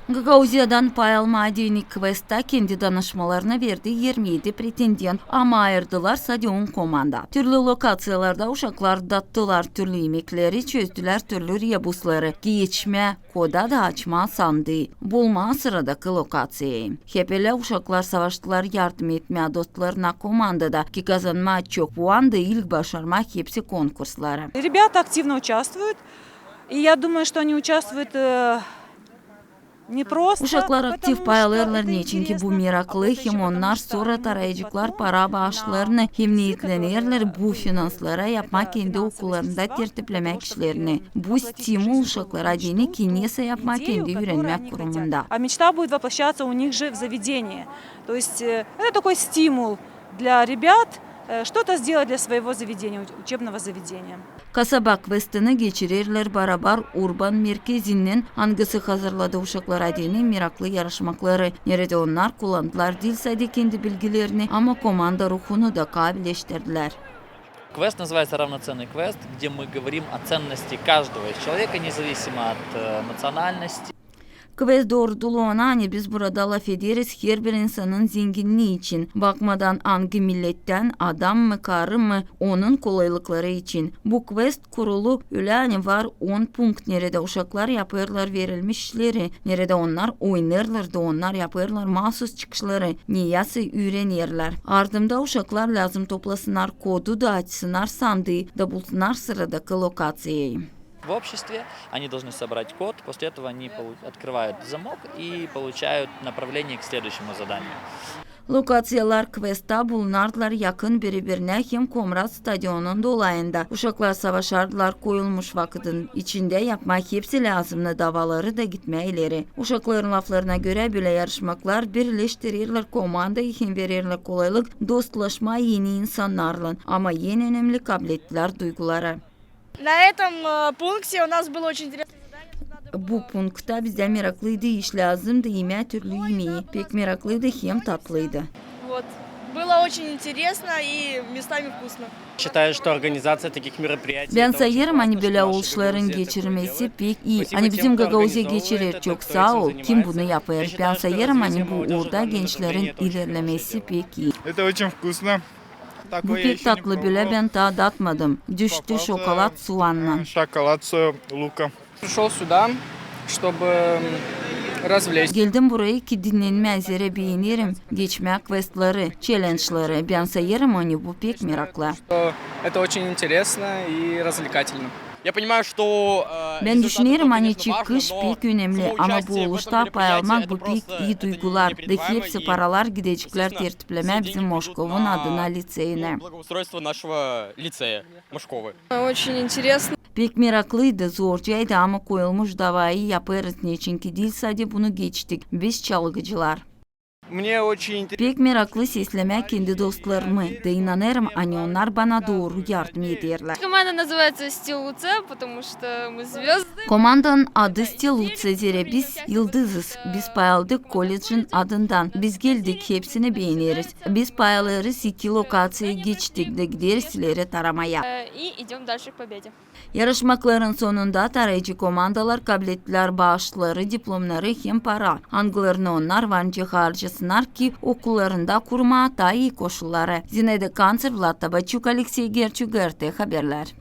Gagauziya'dan pay almadığı Quest'a kendi danışmalarına verdi 27 pretendent ama ayırdılar sadece 10 komanda. Türlü lokatsiyalarda uşaklar dattılar türlü yemekleri, çözdüler türlü rebusları, geçme, koda da açma sandı. Bulma sıradaki lokatsiyayı. Hepele uşaklar savaştılar yardım etmeye dostlarına komandada ki kazanma çok puan da ilk başarmak hepsi konkursları. Ребята активно участвуют, и я думаю, что они участвуют Uşaklar aktif pay alırlar çünkü bu meraklı hem onlar sonra tarayıcılar para bağışlarını hem niyetlenirler bu finanslara yapmak kendi okullarında tertiplemek işlerini. Bu stimul uşaklara dini kendisi yapmak kendi öğrenmek kurumunda. А мечта будет воплощаться у них же в заведении. То есть это такой стимул для ребят что-то сделать для своего заведения, учебного заведения. Kasaba Quest'ini geçirirler beraber urban merkezinden hangisi hazırladı uşaklara dini meraklı yarışmakları. Nerede onlar kullandılar dil saydı kendi bilgilerini ama komanda ruhunu da kabilleştirdiler. Квест называется «Равноценный квест», где мы говорим о ценности каждого из человека, независимо от национальности. Quest doğruluğuna hani biz burada laf ederiz her bir insanın zenginliği için. Bakmadan hangi milletten adam mı karı mı onun kolaylıkları için. Bu quest kurulu öyle hani var 10 punkt nerede uşaklar yaparlar verilmiş işleri. Nerede onlar oynarlar da onlar yaparlar mahsus çıkışları. Niyası öğrenirler. Ardımda uşaklar lazım toplasınlar kodu da açsınlar sandığı da bulsunlar sıradaki lokasyayı. В обществе они должны собрать код, после этого они открывают замок и получают направление к следующему заданию. Lokasiyalar Quest'ta bulunardılar yakın birbirine hem Komrat Stadion'un dolayında. Uşaklar savaşardılar koyulmuş vakitin içinde yapmak hepsi lazımlı davaları da gitmeyleri. Uşakların laflarına göre böyle yarışmaklar birleştirirler komandayı hem verirler kolaylık dostlaşma yeni insanlarla ama en önemli kabiliyetler duyguları. На этом пункте у нас было очень интересное задание. Bu punktta bize meraklıydı iş lazımdı yeme türlü yemeği. Pek meraklıydı hem tatlıydı. Вот. Было очень интересно и местами вкусно. Считаю, что организация таких мероприятий. Ben sayarım hani böyle oluşların geçirmesi pek iyi. Hani bizim Gagauzya geçirir çok sağ ol. Kim bunu yapar? Ben sayarım hani bu orada gençlerin ilerlemesi pek iyi. Это очень вкусно. Bu pek tatlı böyle ben daha tatmadım. Düştü şokolat soğanla. Шоколад с луком. Пришел сюда, чтобы развлечься. Geldim buraya ki dinlenme üzere beğenirim. Geçmek questları, challenge'ları. Ben sayarım hani bu pek meraklı. Это очень интересно и развлекательно. Я понимаю, что Ben düşünüyorum hani çıkış pek önemli ama bu oluşta pay almak bu pek iyi duygular. Da hepsi paralar gidecekler tertipleme bizim Moşkov'un adına liseyine. Благоустройство нашего лицея Мошковы. Очень интересно. Pek meraklıydı, zorcaydı ama koyulmuş davayı yaparız ne çünkü değil sadece bunu geçtik. Biz çalgıcılar. Мне очень интересно. Pek meraklı seslemek kendi dostlarımı da inanırım hani onlar bana doğru yardım ederler. Команда называется Стилуце, потому что мы звезды. Komandanın adı Stilutse zire biz yıldızız. Biz pay aldık kolejin adından. Biz geldik hepsini beğeniriz. Biz pay alırız 2 lokasyaya geçtik de gideriz ileri taramaya. И идем дальше к победе. Yarışmakların sonunda tarayıcı komandalar kabul ettiler bağışları, diplomları hem para. Hangilerini onlar vancı harcasınlar ki okullarında kurma daha iyi koşulları. Zinede Kanser, Vlad Tabachuk, Alexey Gerçuk, haberler.